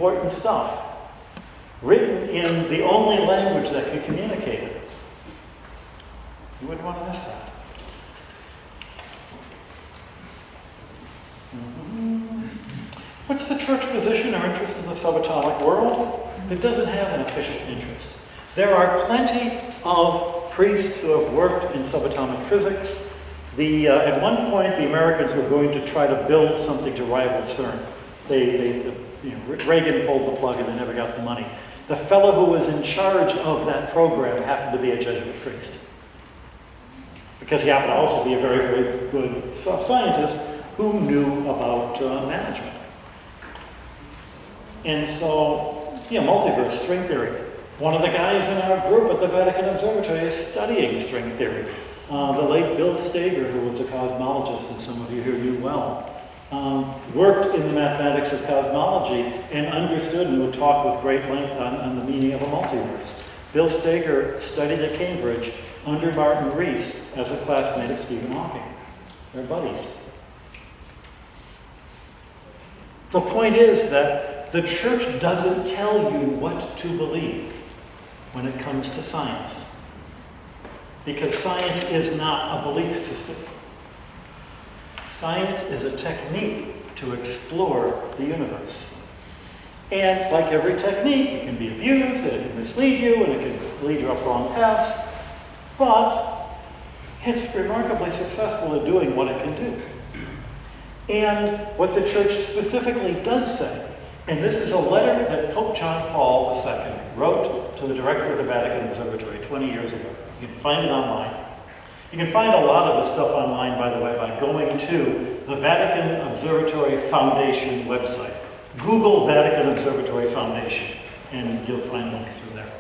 important stuff, written in the only language that could communicate it. You wouldn't want to miss that. What's the church position or interest in the subatomic world? It doesn't have an official interest. There are plenty of priests who have worked in subatomic physics. At one point, the Americans were going to try to build something to rival CERN. Reagan pulled the plug and they never got the money. The fellow who was in charge of that program happened to be a Jesuit priest, because he happened to also be a very, very good scientist who knew about management. And so, multiverse, string theory. One of the guys in our group at the Vatican Observatory is studying string theory. The late Bill Stager, who was a cosmologist, and some of you here knew well, worked in the mathematics of cosmology and understood and would talk with great length on the meaning of a multiverse. Bill Stager studied at Cambridge under Martin Rees as a classmate of Stephen Hawking. They're buddies. The point is that the church doesn't tell you what to believe when it comes to science, because science is not a belief system. Science is a technique to explore the universe. And like every technique, it can be abused, and it can mislead you, and it can lead you up wrong paths, but it's remarkably successful at doing what it can do. And what the church specifically does say, and this is a letter that Pope John Paul II wrote to the director of the Vatican Observatory 20 years ago. You can find it online. You can find a lot of the stuff online, by the way, by going to the Vatican Observatory Foundation website. Google Vatican Observatory Foundation, and you'll find links through there.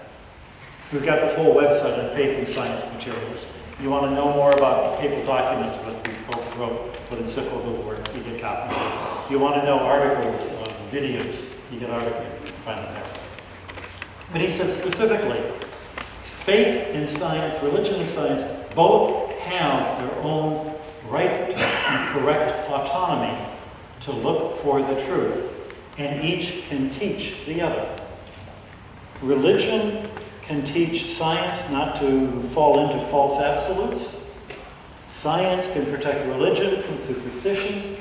We've got this whole website on faith and science materials. You want to know more about the papal documents that these folks wrote, what encyclicals were, you get copies. You want to know articles, videos, you get articles, you can find them there. But he said specifically, faith and science, religion and science, both have their own right and correct autonomy to look for the truth, and each can teach the other. Religion can teach science not to fall into false absolutes. Science can protect religion from superstition.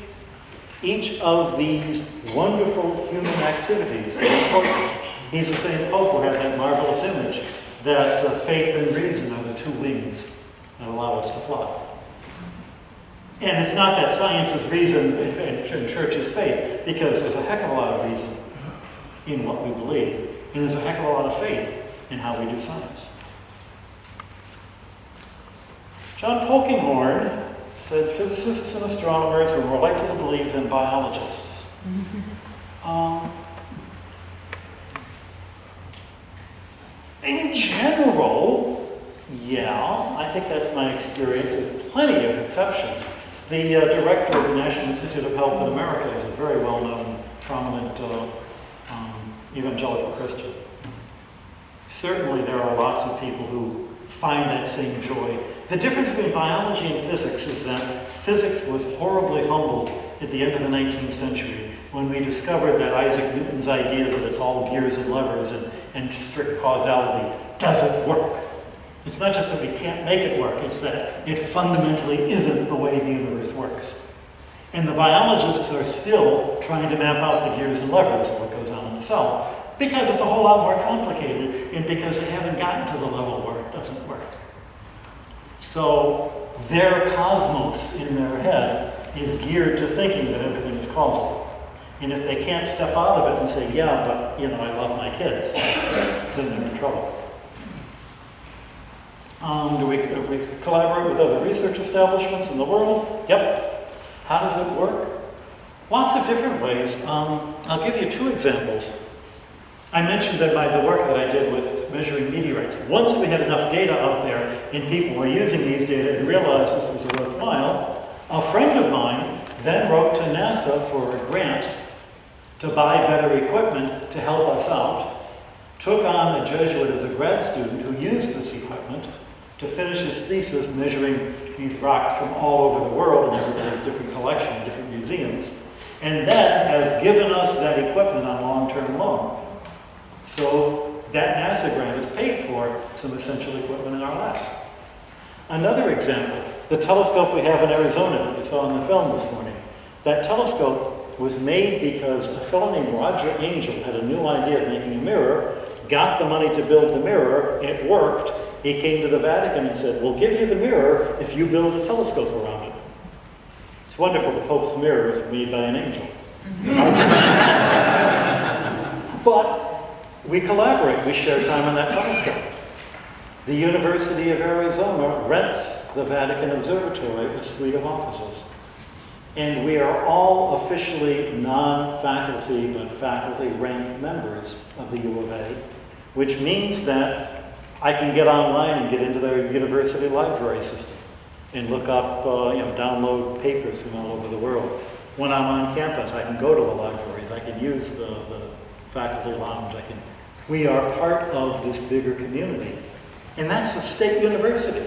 Each of these wonderful human activities are important. He's the same Pope who had that marvelous image that faith and reason are the two wings that allow us to fly. And it's not that science is reason and church is faith, because there's a heck of a lot of reason in what we believe, and there's a heck of a lot of faith in how we do science. John Polkinghorne said physicists and astronomers are more likely to believe than biologists. In general, yeah, I think that's my experience. There's plenty of exceptions. The director of the National Institute of Health in America is a very well-known, prominent evangelical Christian. Certainly there are lots of people who find that same joy. The difference between biology and physics is that physics was horribly humbled at the end of the 19th century when we discovered that Isaac Newton's ideas that it's all gears and levers and strict causality doesn't work. It's not just that we can't make it work, it's that it fundamentally isn't the way the universe works. And the biologists are still trying to map out the gears and levers of what goes on in the cell, because it's a whole lot more complicated, and because they haven't gotten to the level where it doesn't work. So their cosmos in their head is geared to thinking that everything is causal. And if they can't step out of it and say, yeah, but I love my kids, then they're in trouble. Do we collaborate with other research establishments in the world? Yep. How does it work? Lots of different ways. I'll give you two examples. I mentioned that the work that I did with measuring meteorites. Once we had enough data out there and people were using these data and realized this was worthwhile, a friend of mine then wrote to NASA for a grant to buy better equipment to help us out, took on a Jesuit as a grad student who used this equipment to finish his thesis measuring these rocks from all over the world in everybody's different collection, different museums. and then has given us that equipment on long-term loan. So that NASA grant has paid for some essential equipment in our lab. Another example, the telescope we have in Arizona that you saw in the film this morning. That telescope was made because a fellow named Roger Angel had a new idea of making a mirror, got the money to build the mirror, it worked. He came to the Vatican and said, we'll give you the mirror if you build a telescope around it. It's wonderful, the Pope's mirror is made by an angel. But we collaborate, we share time on that telescope. The University of Arizona rents the Vatican Observatory, a suite of offices. And we are all officially non-faculty, but faculty ranked members of the U of A, which means that I can get online and get into their university library system and look up, download papers from all over the world. When I'm on campus, I can go to the libraries, I can use the faculty lounge, we are part of this bigger community. And that's a state university.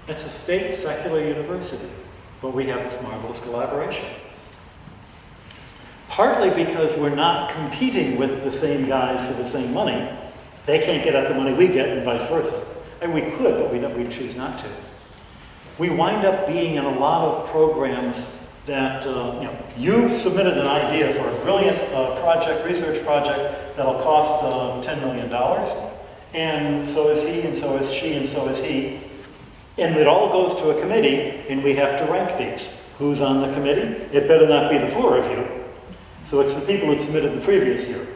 It's a state secular university. But we have this marvelous collaboration. Partly because we're not competing with the same guys for the same money. They can't get at the money we get and vice versa. And we could, but we choose not to. We wind up being in a lot of programs that, you submitted an idea for a brilliant research project that'll cost $10 million. And so is he, and so is she, and so is he. And it all goes to a committee, and we have to rank these. Who's on the committee? It better not be the 4 of you. So it's the people that submitted the previous year,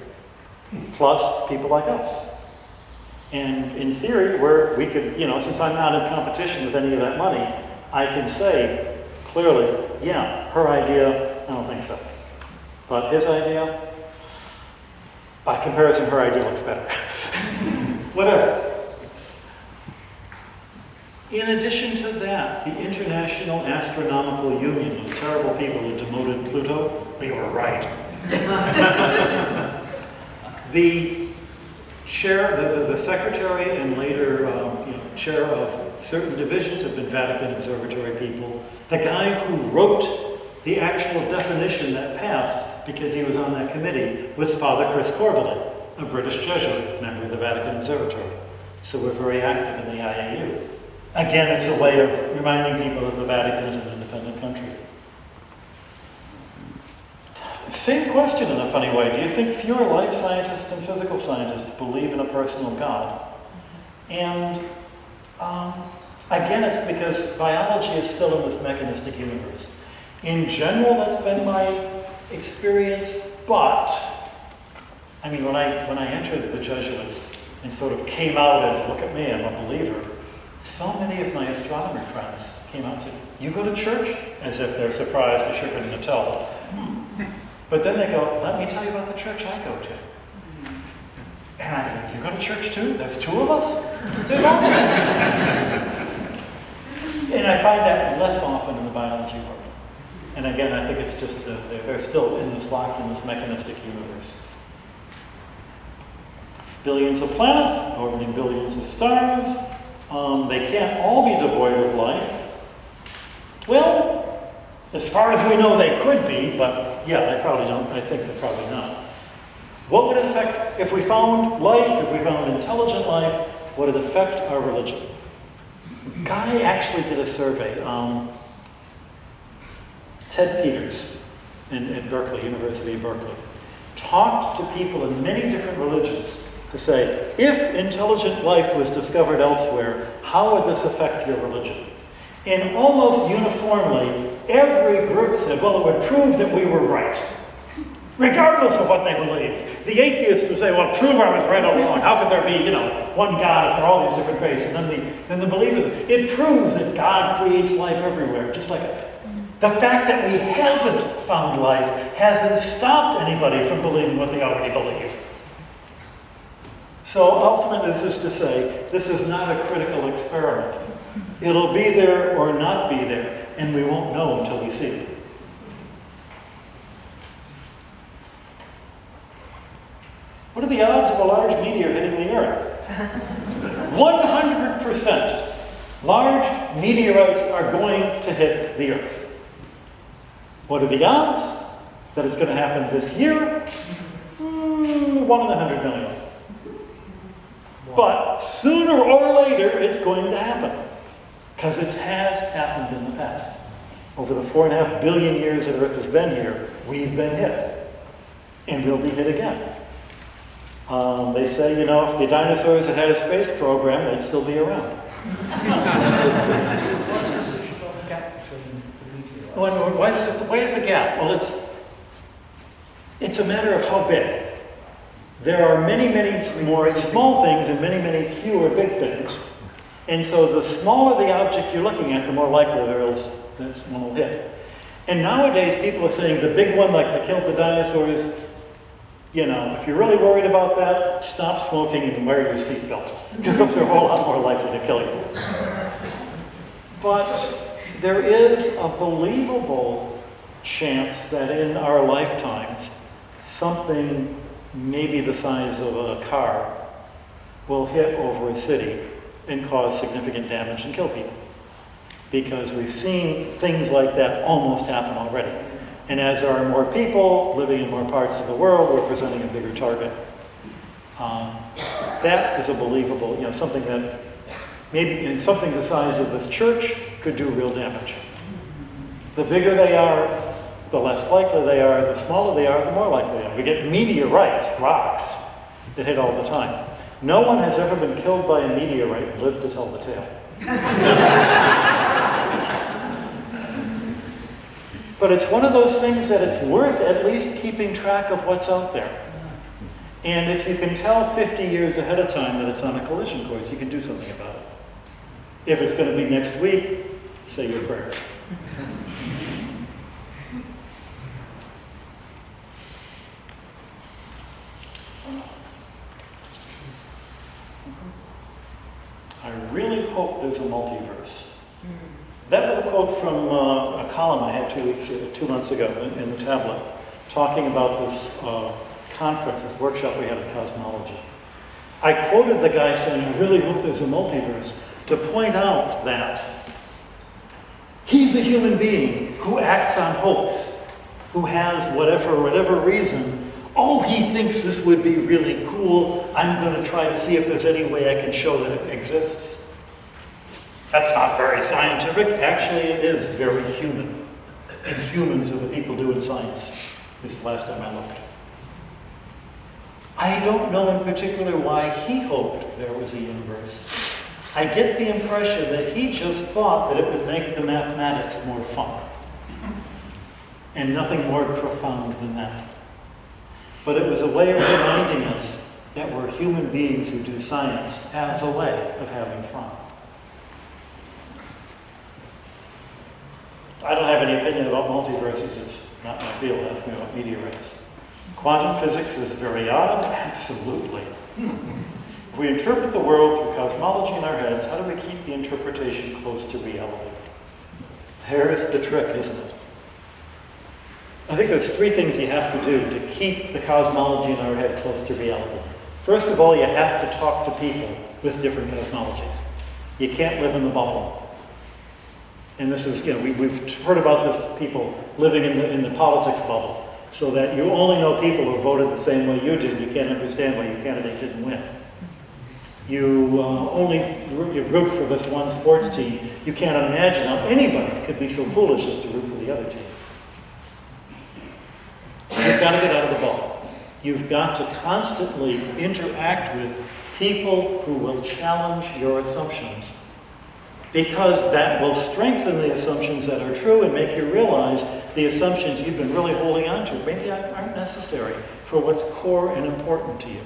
plus people like us. And in theory, we could, since I'm not in competition with any of that money, I can say clearly, yeah, her idea, I don't think so. But his idea, by comparison, her idea looks better. Whatever. In addition to that, the International Astronomical Union, those terrible people who demoted Pluto, we were right. The chair, the secretary and later chair of certain divisions have been Vatican Observatory people. The guy who wrote the actual definition that passed, because he was on that committee, was Father Chris Corbally, a British Jesuit member of the Vatican Observatory. So we're very active in the IAU. Again, it's a way of reminding people that the Vatican is an independent country. Same question in a funny way. Do you think fewer life scientists and physical scientists believe in a personal God? And again, it's because biology is still in this mechanistic universe. In general, that's been my experience, but when I entered the Jesuits and sort of came out as, look at me, I'm a believer, so many of my astronomy friends came out and said, you go to church? As if they're surprised I sure couldn't have told. But then they go, let me tell you about the church I go to. And I think, you go to church too? There's 2 of us? There's all of us. And I find that less often in the biology world. And again, I think it's just they're still locked in this mechanistic universe. Billions of planets, orbiting billions of stars. They can't all be devoid of life. Well, as far as we know, they could be, but yeah, they probably don't. I think they're probably not. What would it affect if we found life, if we found intelligent life, would it affect our religion? A guy actually did a survey. Ted Peters at Berkeley, University of Berkeley, talked to people in many different religions to say, if intelligent life was discovered elsewhere, how would this affect your religion? And almost uniformly, every group said, well, it would prove that we were right, regardless of what they believed. The atheists would say, well, prove I was right all along. How could there be, one God if there are all these different faiths? And then the believers, it proves that God creates life everywhere, just like the fact that we haven't found life hasn't stopped anybody from believing what they already believe. So ultimately, this is to say, this is not a critical experiment. It'll be there or not be there, and we won't know until we see it. What are the odds of a large meteor hitting the Earth? 100%. Large meteorites are going to hit the Earth. What are the odds? That it's going to happen this year? 1 in 100 million. But sooner or later, it's going to happen. Because it has happened in the past. Over the 4.5 billion years that Earth has been here, we've been hit. And we'll be hit again. They say, you know, if the dinosaurs had had a space program, they'd still be around. What's this issue about the gap between the meteorites? Why is the gap? Well, it's a matter of how big. There are many, many more small things and many, many fewer big things. And so the smaller the object you're looking at, the more likely this one will hit. And nowadays, people are saying the big one, like that killed the dinosaurs, you know, if you're really worried about that, stop smoking and wear your seatbelt. Because those are a whole lot more likely to kill you. But there is a believable chance that in our lifetimes, something maybe the size of a car will hit over a city and cause significant damage and kill people. Because we've seen things like that almost happen already. And as there are more people living in more parts of the world, we're presenting a bigger target. That is a believable, you know, something that maybe in something the size of this church could do real damage. The bigger they are, the less likely they are. The smaller they are, the more likely they are. We get meteorites, rocks, that hit all the time. No one has ever been killed by a meteorite and lived to tell the tale. But it's one of those things that it's worth at least keeping track of what's out there. And if you can tell 50 years ahead of time that it's on a collision course, you can do something about it. If it's going to be next week, say your prayers. I really hope there's a multiverse. That was a quote from a column I had 2 months ago in the tablet, talking about this conference, this workshop we had in cosmology. I quoted the guy saying, I really hope there's a multiverse, to point out that he's a human being who acts on hopes, who has whatever reason, oh, he thinks this would be really cool, I'm going to try to see if there's any way I can show that it exists. That's not very scientific. Actually, it is very human. And humans are the people doing science. This is the last time I looked. I don't know in particular why he hoped there was a universe. I get the impression that he just thought that it would make the mathematics more fun. And nothing more profound than that. But it was a way of reminding us that we're human beings who do science as a way of having fun. I don't have any opinion about multiverses. It's not my field. Ask me about meteorites. Quantum physics is very odd. Absolutely. If we interpret the world through cosmology in our heads, how do we keep the interpretation close to reality? There's the trick, isn't it? I think there's 3 things you have to do to keep the cosmology in our head close to reality. First of all, you have to talk to people with different cosmologies. You can't live in the bubble. And this is, you know, we've heard about this, people living in the politics bubble, so that you only know people who voted the same way you did. You can't understand why your candidate didn't win. You you root for this one sports team. You can't imagine how anybody could be so foolish as to root for the other team. You've got to get out of the bubble. You've got to constantly interact with people who will challenge your assumptions, because that will strengthen the assumptions that are true and make you realize the assumptions you've been really holding on to maybe aren't necessary for what's core and important to you.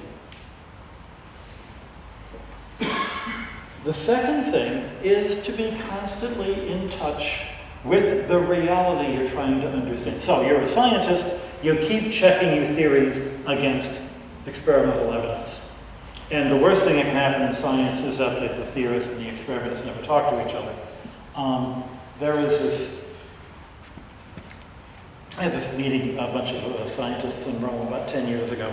The second thing is to be constantly in touch with the reality you're trying to understand. So you're a scientist, you keep checking your theories against experimental evidence. And the worst thing that can happen in science is that the theorists and the experimentists never talk to each other. I had this meeting, a bunch of scientists in Rome about 10 years ago.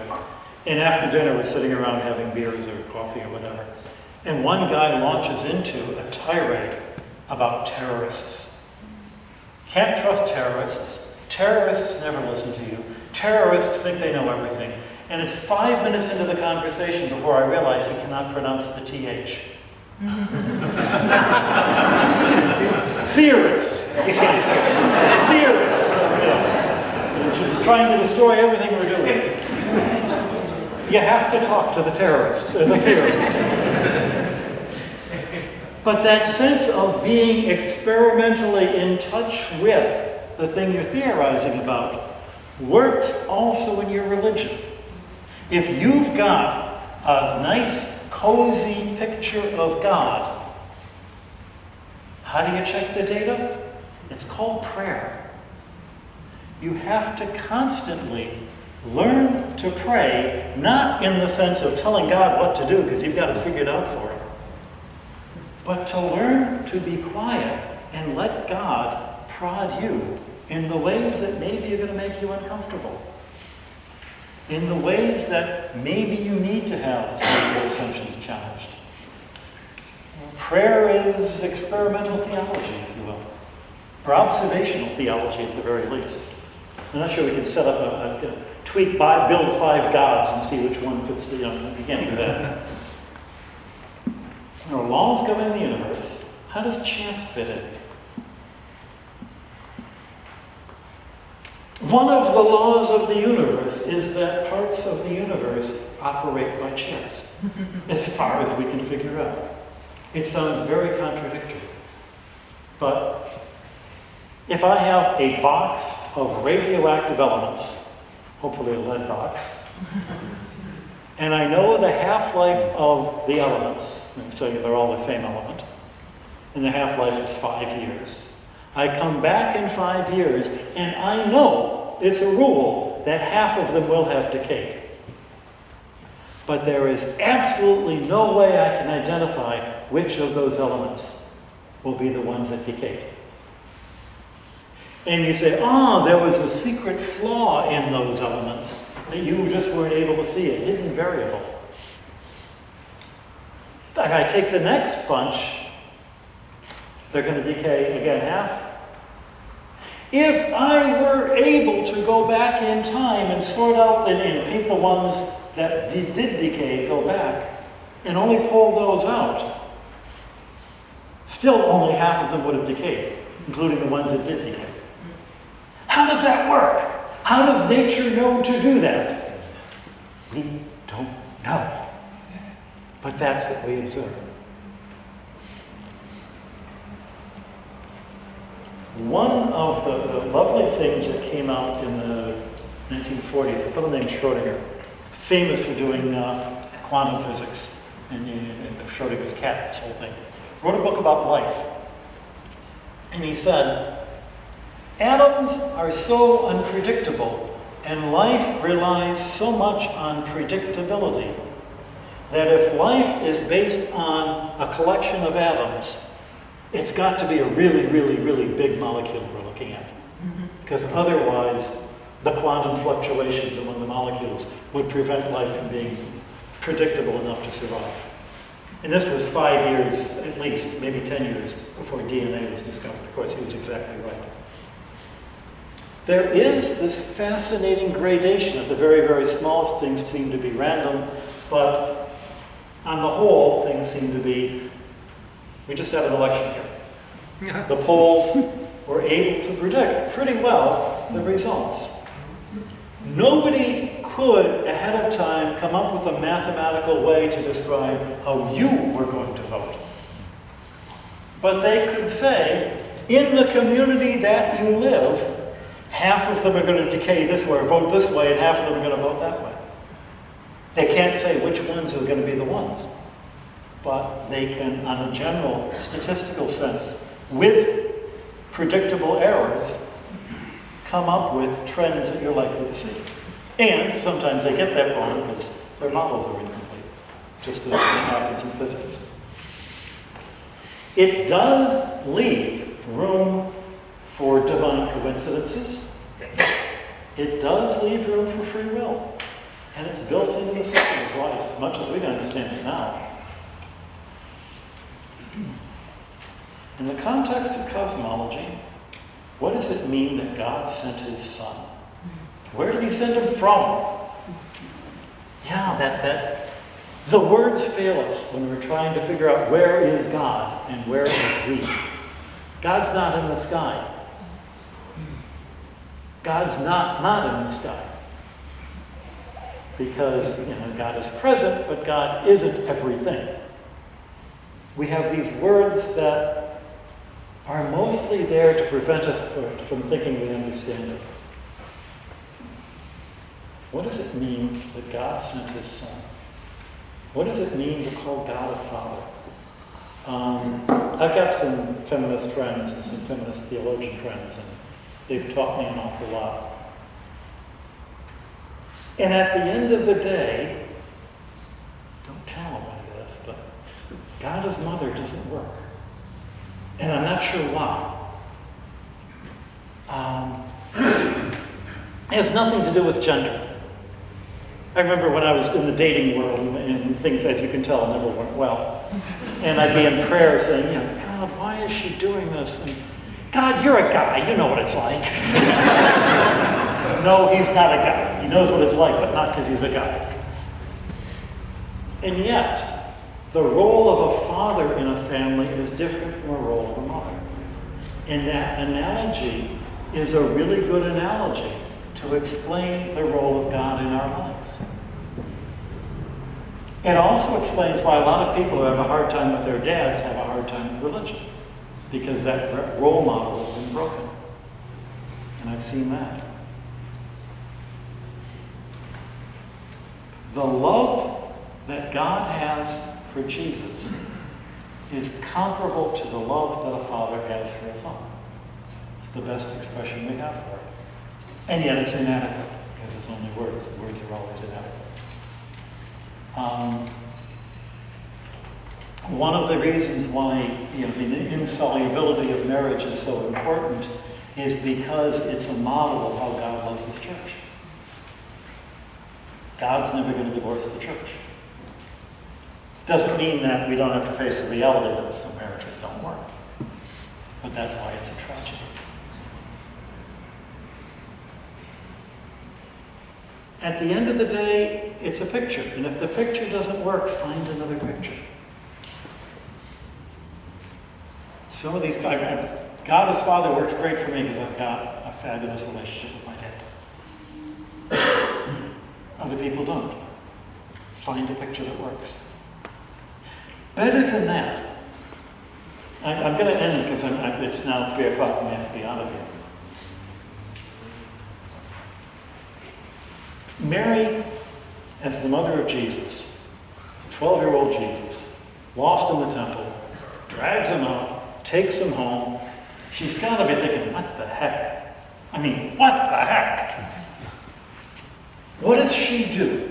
And after dinner, we're sitting around having beers or coffee or whatever. And one guy launches into a tirade about terrorists. Can't trust terrorists. Terrorists never listen to you. Terrorists think they know everything. And it's 5 minutes into the conversation before I realize he cannot pronounce the TH. Theorists. You can't. Theorists. Trying to destroy everything we're doing. You have to talk to the terrorists and the theorists. But that sense of being experimentally in touch with the thing you're theorizing about works also in your religion. If you've got a nice, cozy picture of God, how do you check the data? It's called prayer. You have to constantly learn to pray, not in the sense of telling God what to do, because you've got to figure it out for him, but to learn to be quiet and let God prod you in the ways that maybe are going to make you uncomfortable, in the ways that maybe you need to have some of your assumptions challenged. Prayer is experimental theology, if you will, or observational theology at the very least. I'm not sure we can set up a build 5 gods and see which one fits the, you can't do that. There are laws governing the universe. How does chance fit in? One of the laws of the universe is that parts of the universe operate by chance, as far as we can figure out. It sounds very contradictory. But if I have a box of radioactive elements, hopefully a lead box, and I know the half-life of the elements, and so they're all the same element, and the half-life is 5 years. I come back in 5 years, and I know it's a rule that half of them will have decayed. But there is absolutely no way I can identify which of those elements will be the ones that decayed. And you say, oh, there was a secret flaw in those elements that you just weren't able to see, a hidden variable. If I take the next bunch, they're going to decay again half. If I were able to go back in time and sort out and paint the ones that did decay, go back, and only pull those out, still only half of them would have decayed, including the ones that did decay. How does that work? How does nature know to do that? We don't know. But that's what we observe. One of the lovely things that came out in the 1940s, a fellow named Schrodinger, famous for doing quantum physics, and Schrodinger's cat, this whole thing, wrote a book about life. And he said, atoms are so unpredictable, and life relies so much on predictability, that if life is based on a collection of atoms, it's got to be a really, really, really big molecule we're looking at. Because otherwise, the quantum fluctuations among the molecules would prevent life from being predictable enough to survive. And this was 5 years, at least, maybe 10 years before DNA was discovered. Of course, he was exactly right. There is this fascinating gradation of the very, very smallest things seem to be random, but on the whole, things seem to be. We just had an election here. The polls were able to predict pretty well the results. Nobody could, ahead of time, come up with a mathematical way to describe how you were going to vote. But they could say, in the community that you live, half of them are going to decay this way, or vote this way, and half of them are going to vote that way. They can't say which ones are going to be the ones. But they can, on a general statistical sense, with predictable errors, come up with trends that you're likely to see. And sometimes they get that wrong because their models are incomplete, just as it happens in physics. It does leave room for divine coincidences. It does leave room for free will. And it's built into the system as much as we can understand it now. In the context of cosmology, what does it mean that God sent his Son? Where did he send him from? Yeah, the words fail us when we're trying to figure out where is God and where is we. God's not in the sky. God's not in the sky. Because, God is present, but God isn't everything. We have these words that are mostly there to prevent us from thinking we understand it. What does it mean that God sent his Son? What does it mean to call God a Father? I've got some feminist friends and some feminist theologian friends, and they've taught me an awful lot. And at the end of the day, don't tell them any of this, but God as mother doesn't work. And I'm not sure why. It has nothing to do with gender. I remember when I was in the dating world, and things, as you can tell, never went well. And I'd be in prayer saying, God, why is she doing this? And, God, you're a guy. You know what it's like. No, he's not a guy. He knows what it's like, but not because he's a guy. And yet, the role of a father in a family is different from a role of a mother. And that analogy is a really good analogy to explain the role of God in our lives. It also explains why a lot of people who have a hard time with their dads have a hard time with religion, because that role model has been broken. And I've seen that. The love that God has for Jesus is comparable to the love that a father has for a son. It's the best expression we have for it. And yet it's inadequate, because it's only words. Words are always inadequate. One of the reasons why the insolubility of marriage is so important is because it's a model of how God loves his church. God's never going to divorce the church. Doesn't mean that we don't have to face the reality that some marriages don't work. But that's why it's a tragedy. At the end of the day, it's a picture. And if the picture doesn't work, find another picture. Some of these, God as Father works great for me because I've got a fabulous relationship with my dad. Other people don't. Find a picture that works. Better than that, I'm going to end because it's now 3 o'clock and we have to be out of here. Mary, as the mother of Jesus, 12-year-old Jesus, lost in the temple, drags him out, takes him home. She's got to be thinking, what the heck? I mean, what the heck? What does she do?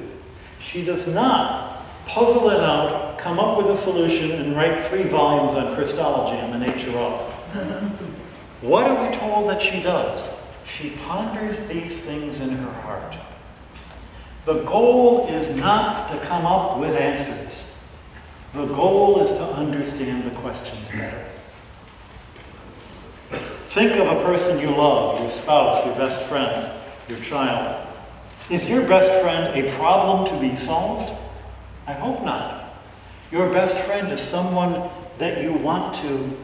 She does not puzzle it out, come up with a solution, and write 3 volumes on Christology and the nature of. What are we told that she does? She ponders these things in her heart. The goal is not to come up with answers. The goal is to understand the questions better. Think of a person you love, your spouse, your best friend, your child. Is your best friend a problem to be solved? I hope not. Your best friend is someone that you want to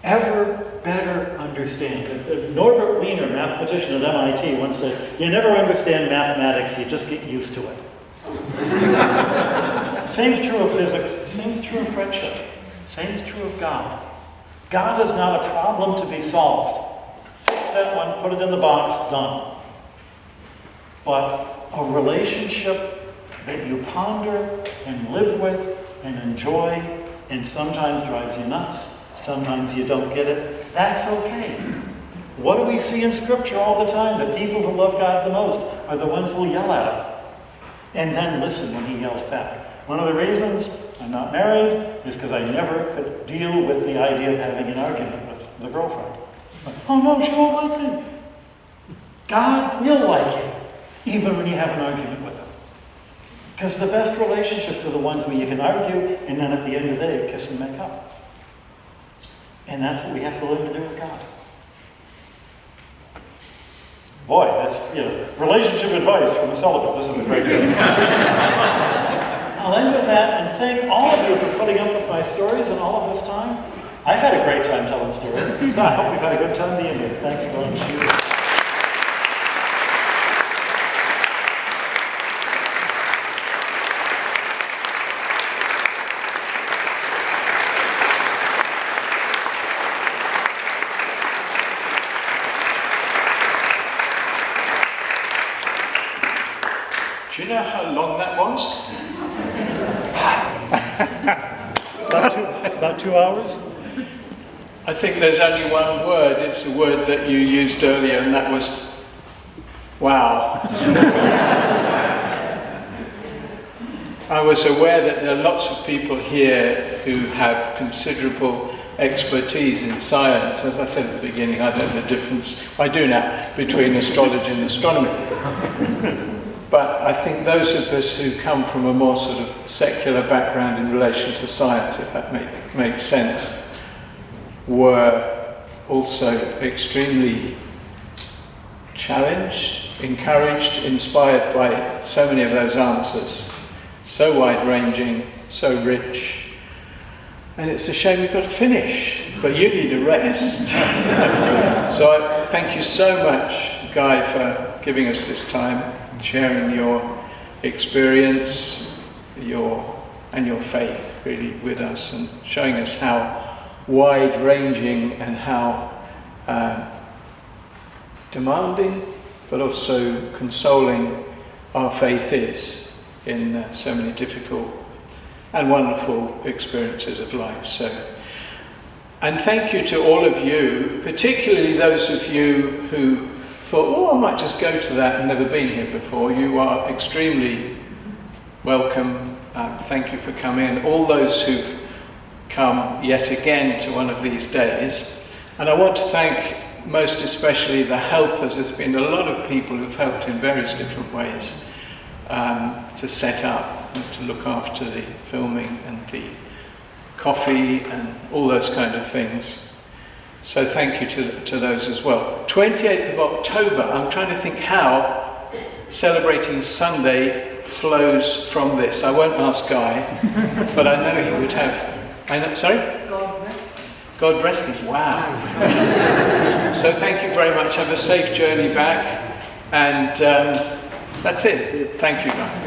ever better understand. Norbert Wiener, mathematician at MIT, once said, you never understand mathematics, you just get used to it. Same's true of physics, same's true of friendship, same's true of God. God is not a problem to be solved. Fix that one, put it in the box, done. But a relationship that you ponder and live with and enjoy and sometimes drives you nuts, sometimes you don't get it, that's okay. What do we see in Scripture all the time? The people who love God the most are the ones who will yell at him and then listen when he yells back. One of the reasons I'm not married is because I never could deal with the idea of having an argument with the girlfriend. Like, oh no, she won't like me. God will like you, even when you have an argument with him. Because the best relationships are the ones where you can argue and then at the end of the day, kiss and make up. And that's what we have to learn to do with God. Boy, that's, you know, relationship advice from a celibate. This is a great thing. I'll end with that and thank all of you for putting up with my stories and all of this time. I've had a great time telling stories. I hope you've had a good time being here. Thanks a bunch. Do you know how long that was? About 2 hours? I think there's only one word. It's a word that you used earlier, and that was wow. I was aware that there are lots of people here who have considerable expertise in science. As I said at the beginning, I don't know the difference, I do now, between astrology and astronomy. But I think those of us who come from a more sort of secular background in relation to science, if that makes sense, were also extremely challenged, encouraged, inspired by so many of those answers. So wide-ranging, so rich. And it's a shame we've got to finish, but you need a rest. So I thank you so much, Guy, for giving us this time, sharing your experience, and your faith really with us, and showing us how wide-ranging and how demanding, but also consoling our faith is in so many difficult and wonderful experiences of life. So, and thank you to all of you, particularly those of you who thought, oh, I might just go to that and never been here before. You are extremely welcome. Thank you for coming. All those who've come yet again to one of these days. And I want to thank most especially the helpers. There's been a lot of people who've helped in various different ways to set up and to look after the filming and the coffee and all those kind of things. So thank you to those as well. 28th of October, I'm trying to think how celebrating Sunday flows from this. I won't ask Guy, but I know he would have... sorry? God bless. God bless him. Wow. So thank you very much. Have a safe journey back. And that's it. Thank you, Guy.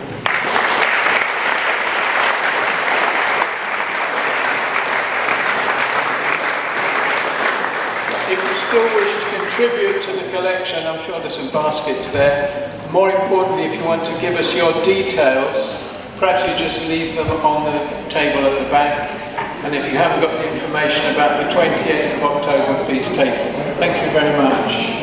If you still wish to contribute to the collection, I'm sure there's some baskets there. More importantly, if you want to give us your details, perhaps you just leave them on the table at the back. And if you haven't got the information about the 28th of October, please take it. Thank you very much.